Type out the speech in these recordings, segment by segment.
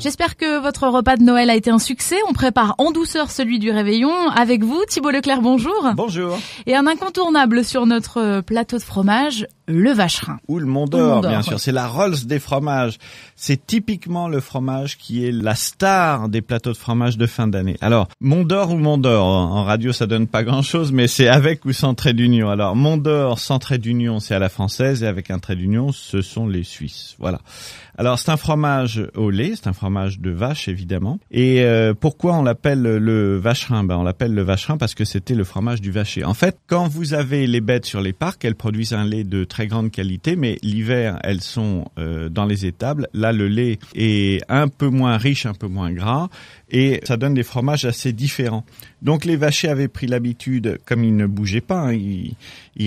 J'espère que votre repas de Noël a été un succès. On prépare en douceur celui du réveillon avec vous. Thibault Leclerc, bonjour. Bonjour. Et un incontournable sur notre plateau de fromage, le Vacherin. Ou le Mont d'Or, bien sûr. C'est la Rolls des fromages. C'est typiquement le fromage qui est la star des plateaux de fromage de fin d'année. Alors, Mont d'Or ou Mont d'Or? En radio, ça donne pas grand-chose, mais c'est avec ou sans trait d'union. Alors, Mont d'Or sans trait d'union, c'est à la française, et avec un trait d'union, ce sont les Suisses. Voilà. Alors, c'est un fromage au lait, c'est un fromage de vache, évidemment. Et pourquoi on l'appelle le Vacherin? On l'appelle le Vacherin parce que c'était le fromage du vacher. En fait, quand vous avez les bêtes sur les parcs, elles produisent un lait de très grande qualité, mais l'hiver, elles sont dans les étables. Là, le lait est un peu moins riche, un peu moins gras, et ça donne des fromages assez différents. Donc, les vachers avaient pris l'habitude, comme ils ne bougeaient pas, ils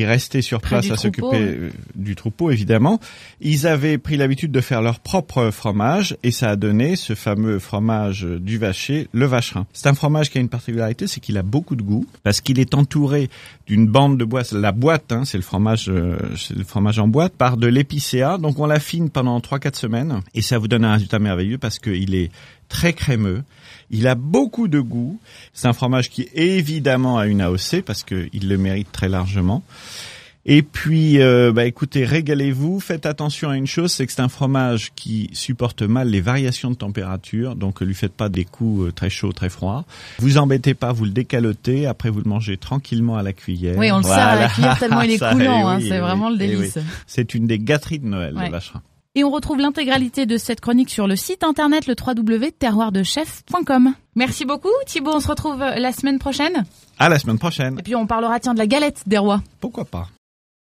restaient sur place à s'occuper du troupeau, évidemment. Ils avaient pris l'habitude de faire leur propre fromage, et ça a donné ce fameux fromage du vacher, le Vacherin. C'est un fromage qui a une particularité, c'est qu'il a beaucoup de goût, parce qu'il est entouré d'une bande de boîte. La boîte, c'est le fromage en boîte, par de l'épicéa. Donc on l'affine pendant 3-4 semaines, et ça vous donne un résultat merveilleux parce qu'il est très crémeux. Il a beaucoup de goût. C'est un fromage qui évidemment a une AOC parce qu'il le mérite très largement. Et puis, écoutez, régalez-vous. Faites attention à une chose, c'est que c'est un fromage qui supporte mal les variations de température. Donc, lui faites pas des coups très chauds, très froids. Vous embêtez pas, vous le décalotez. Après, vous le mangez tranquillement à la cuillère. Oui, on le sert à la cuillère tellement il est coulant. C'est vraiment le délice. Oui. C'est une des gâteries de Noël, le Vacherin. Et on retrouve l'intégralité de cette chronique sur le site internet le www.terroirdechef.com. Merci beaucoup Thibault, on se retrouve la semaine prochaine. À la semaine prochaine. Et puis on parlera de la galette des rois. Pourquoi pas.